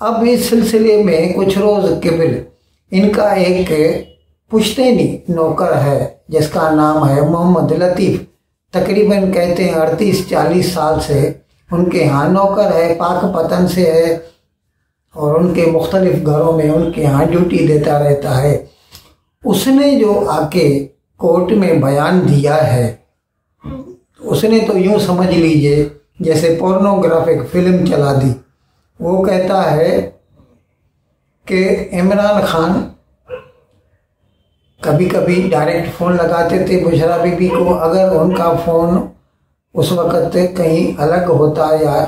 اب اس سلسلے میں کچھ روز قبل ان کا ایک پشتینی نوکر ہے جس کا نام ہے محمد لطیف، تقریباً کہتے ہیں 38-40 سال سے ان کے ہاں نوکر ہے، پاک پتن سے ہے، اور ان کے مختلف گھروں میں ان کے ہاں ڈیوٹی دیتا رہتا ہے۔ اس نے جو آ کے کورٹ میں بیان دیا ہے، اس نے تو یوں سمجھ لیجئے جیسے پورنوگرافک فلم چلا دی۔ وہ کہتا ہے کہ عمران خان کبھی کبھی ڈائریکٹ فون لگاتے تھے بشریٰ بی بی کو، اگر ان کا فون اس وقت کہیں الگ ہوتا یا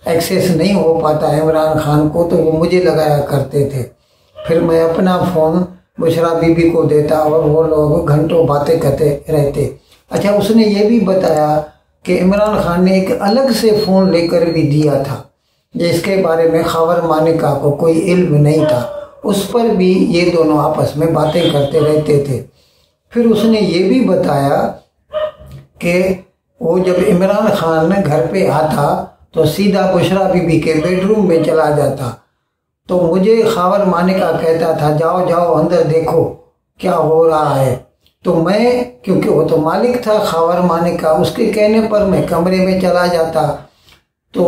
ایکسیس نہیں ہو پاتا عمران خان کو تو وہ مجھے لگایا کرتے تھے، پھر میں اپنا فون بشریٰ بی بی کو دیتا اور وہ لوگ گھنٹوں باتیں کرتے رہتے۔ اچھا، اس نے یہ بھی بتایا کہ عمران خان نے ایک الگ سے فون لے کر بھی دیا تھا جس کے بارے میں خاور مانیکا کو کوئی علم نہیں تھا، اس پر بھی یہ دونوں آپس میں باتیں کرتے رہتے تھے۔ پھر اس نے یہ بھی بتایا کہ وہ جب عمران خان گھر پہ آتا تو سیدھا بشریٰ بی بی کے بیڈ روم میں چلا جاتا، تو مجھے خاور مانیکا کہتا تھا جاؤ جاؤ اندر دیکھو کیا ہو رہا ہے، تو میں، کیونکہ وہ تو مالک تھا خاور مانیکا، اس کے کہنے پر میں کمرے میں چلا جاتا، تو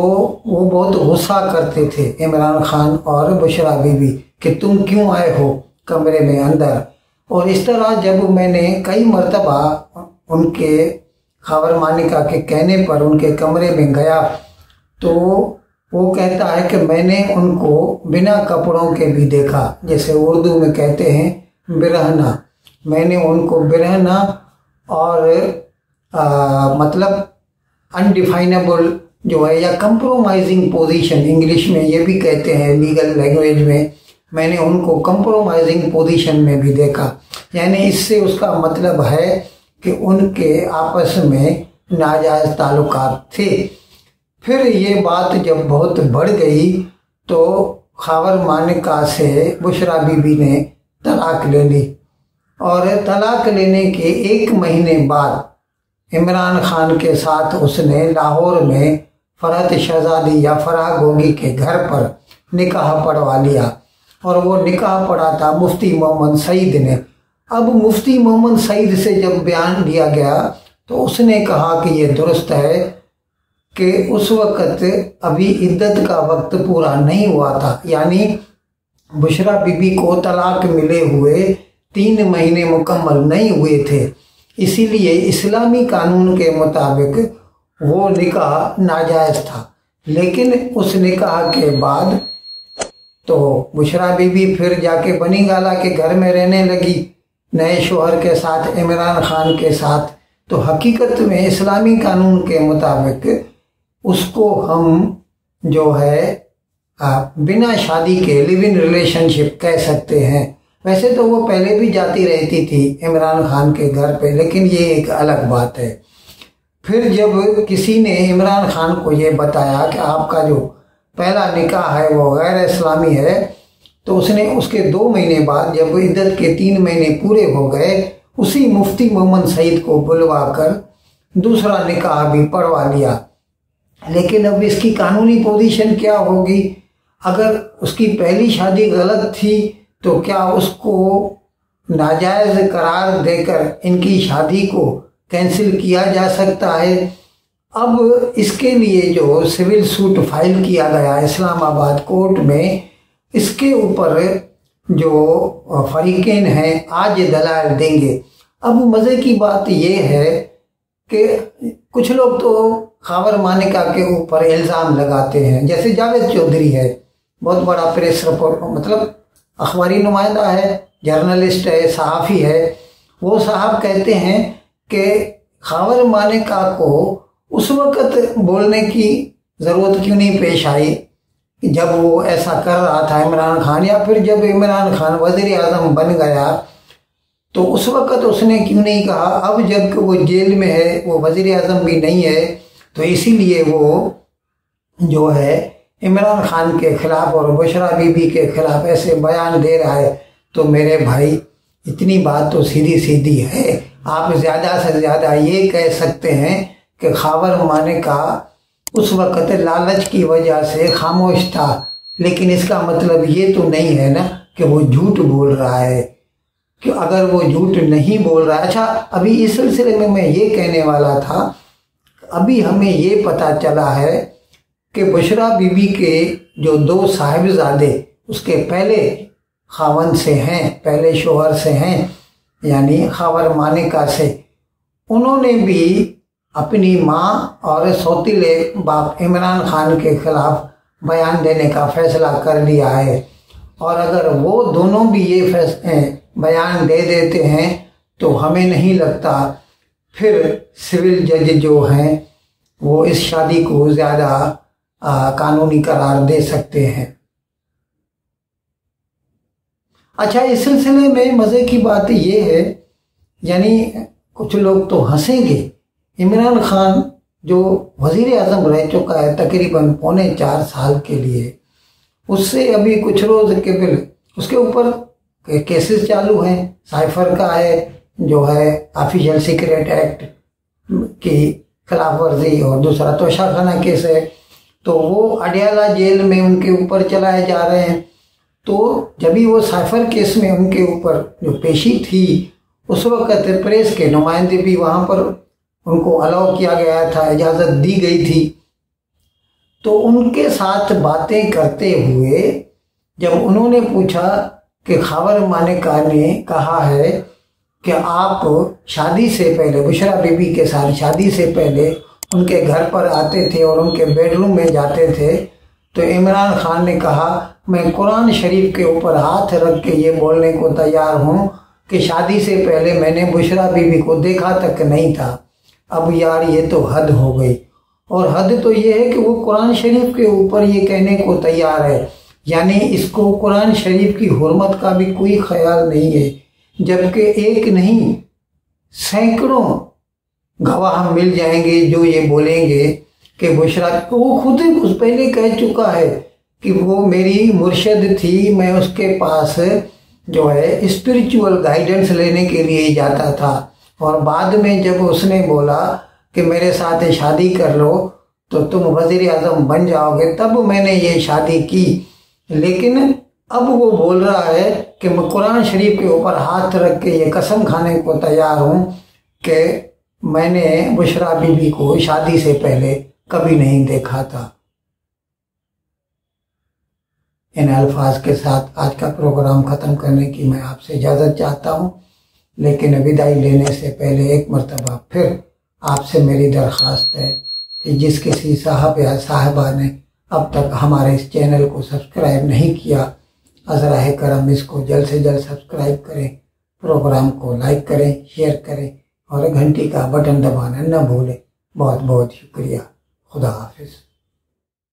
وہ بہت غصہ کرتے تھے عمران خان اور بشریٰ بی بی کہ تم کیوں آئے ہو کمرے میں اندر۔ اور اس طرح جب میں نے کئی مرتبہ ان کے خاور مانیکا کے کہنے پر ان کے کمرے میں گیا تو وہ کہتا ہے کہ میں نے ان کو بنا کپڑوں کے بھی دیکھا، جیسے اردو میں کہتے ہیں برہنہ، میں نے ان کو برہنہ اور مطلب انڈیفائنیبل جو ہے یا کمپرومائزنگ پوزیشن انگلش میں یہ بھی کہتے ہیں لیگل لینگویج میں نے ان کو کمپرومائزنگ پوزیشن میں بھی دیکھا، یعنی اس سے اس کا مطلب ہے کہ ان کے آپس میں ناجائز تعلقات تھے۔ پھر یہ بات جب بہت بڑھ گئی تو خاور مانیکا سے بشریٰ بی بی نے طلاق لے لی، اور طلاق لینے کے 1 مہینے بعد عمران خان کے ساتھ اس نے لاہور میں فرحت شہزادی یا فرح گوگی کے گھر پر نکاح پڑھوا لیا، اور وہ نکاح پڑھا تھا مفتی محمد سعید نے۔ اب مفتی محمد سعید سے جب بیان دیا گیا تو اس نے کہا کہ یہ درست ہے کہ اس وقت ابھی عدت کا وقت پورا نہیں ہوا تھا، یعنی بشریٰ بی بی کو طلاق ملے ہوئے 3 مہینے مکمل نہیں ہوئے تھے، اسی لیے اسلامی قانون کے مطابق وہ نکاح ناجائز تھا۔ لیکن اس نکاح کے بعد تو بشریٰ بی بی پھر جا کے بنی گالہ کے گھر میں رہنے لگی نئے شوہر کے ساتھ، عمران خان کے ساتھ، تو حقیقت میں اسلامی قانون کے مطابق اس کو ہم جو ہے بنا شادی کے لیو ان ریلیشن شپ کہہ سکتے ہیں۔ ویسے تو وہ پہلے بھی جاتی رہتی تھی عمران خان کے گھر پہ، لیکن یہ ایک الگ بات ہے۔ پھر جب کسی نے عمران خان کو یہ بتایا کہ آپ کا جو پہلا نکاح ہے وہ غیر اسلامی ہے، تو اس نے اس کے 2 مہینے بعد جب عدت کے 3 مہینے پورے ہو گئے اسی مفتی محمد سعید کو بلوا کر دوسرا نکاح بھی پڑھوا لیا۔ لیکن اب اس کی قانونی پوزیشن کیا ہوگی؟ اگر اس کی پہلی شادی غلط تھی تو کیا اس کو ناجائز قرار دے کر ان کی شادی کو کینسل کیا جا سکتا ہے؟ اب اس کے لیے جو سول سوٹ فائل کیا گیا اسلام آباد کورٹ میں، اس کے اوپر جو فریقین ہیں آج دلائل دیں گے۔ اب مزے کی بات یہ ہے کہ کچھ لوگ تو خاور مانیکا کے اوپر الزام لگاتے ہیں، جیسے جاوید چودھری ہے، بہت بڑا پریس رپورٹ مطلب اخباری نمائندہ ہے، جرنلسٹ ہے، صحافی ہے۔ وہ صاحب کہتے ہیں کہ خاور مانیکا کو اس وقت بولنے کی ضرورت کیوں نہیں پیش آئی جب وہ ایسا کر رہا تھا عمران خان، یا پھر جب عمران خان وزیر اعظم بن گیا تو اس وقت اس نے کیوں نہیں کہا؟ اب جب وہ جیل میں ہے، وہ وزیر اعظم بھی نہیں ہے، تو اسی لیے وہ جو ہے عمران خان کے خلاف اور بشریٰ بی بی کے خلاف ایسے بیان دے رہا ہے۔ تو میرے بھائی اتنی بات تو سیدھی سیدھی ہے، آپ زیادہ سے زیادہ یہ کہہ سکتے ہیں کہ خاور مانیکا اس وقت لالچ کی وجہ سے خاموش تھا، لیکن اس کا مطلب یہ تو نہیں ہے نا کہ وہ جھوٹ بول رہا ہے، کہ اگر وہ جھوٹ نہیں بول رہا ہے۔ اچھا، ابھی اس سلسلے میں یہ کہنے والا تھا، ابھی ہمیں یہ پتہ چلا ہے کہ بشریٰ بی بی کے جو 2 صاحبزادے اس کے پہلے خاوند سے ہیں، پہلے شوہر سے ہیں، یعنی خاور مانکا سے، انہوں نے بھی اپنی ماں اور سوتیلے باپ عمران خان کے خلاف بیان دینے کا فیصلہ کر لیا ہے، اور اگر وہ دونوں بھی یہ بیان دے دیتے ہیں تو ہمیں نہیں لگتا پھر سول جج جو ہیں وہ اس شادی کو زیادہ قانونی قرار دے سکتے ہیں۔ اچھا، اس سلسلے میں مزے کی بات یہ ہے، یعنی کچھ لوگ تو ہنسیں گے، عمران خان جو وزیر اعظم رہ چکا ہے تقریباً 4.25 سال کے لیے، اس سے ابھی کچھ روز قبل اس کے اوپر کیسز چالو ہیں، سائفر کا ہے جو ہے آفیشل سیکریٹ ایکٹ کی خلاف ورزی، اور دوسرا توشہ خانہ کیس ہے، تو وہ اڈیالہ جیل میں ان کے اوپر چلائے جا رہے ہیں۔ تو جبھی وہ سائفر کیس میں ان کے اوپر جو پیشی تھی، اس وقت پریس کے نمائندے بھی وہاں پر ان کو الاؤ کیا گیا تھا، اجازت دی گئی تھی، تو ان کے ساتھ باتیں کرتے ہوئے جب انہوں نے پوچھا کہ خاور مانکا نے کہا ہے کہ آپ شادی سے پہلے بشریٰ بی بی کے ساتھ شادی سے پہلے ان کے گھر پر آتے تھے اور ان کے بیڈ روم میں جاتے تھے، تو عمران خان نے کہا میں قرآن شریف کے اوپر ہاتھ رکھ کے یہ بولنے کو تیار ہوں کہ شادی سے پہلے میں نے بشریٰ بی بی کو دیکھا تک نہیں تھا۔ اب یار یہ تو حد ہو گئی، اور حد تو یہ ہے کہ وہ قرآن شریف کے اوپر یہ کہنے کو تیار ہے، یعنی اس کو قرآن شریف کی حرمت کا بھی کوئی خیال نہیں ہے، جبکہ ایک نہیں سینکڑوں گواہ مل جائیں گے جو یہ بولیں گے کہ بشریٰ، وہ خود اس پہلے کہہ چکا ہے کہ وہ میری مرشد تھی، میں اس کے پاس جو ہے اسپریچول گائیڈنس لینے کے لیے جاتا تھا، اور بعد میں جب اس نے بولا کہ میرے ساتھ شادی کر لو تو تم وزیر اعظم بن جاؤ گے، تب میں نے یہ شادی کی۔ لیکن اب وہ بول رہا ہے کہ میں قرآن شریف کے اوپر ہاتھ رکھ کے یہ قسم کھانے کو تیار ہوں کہ میں نے بشریٰ بی بی کو شادی سے پہلے کبھی نہیں دیکھا تھا۔ ان الفاظ کے ساتھ آج کا پروگرام ختم کرنے کی میں آپ سے اجازت چاہتا ہوں، لیکن وداعی لینے سے پہلے ایک مرتبہ پھر آپ سے میری درخواست ہے کہ جس کسی صاحب یا صاحبہ نے اب تک ہمارے اس چینل کو سبسکرائب نہیں کیا، از راہ کرم اس کو جلد سے جلد سبسکرائب کریں، پروگرام کو لائک کریں، شیئر کریں، اور گھنٹی کا بٹن دبانا نہ بھولیں۔ بہت بہت شکریہ۔ خدا حافظ۔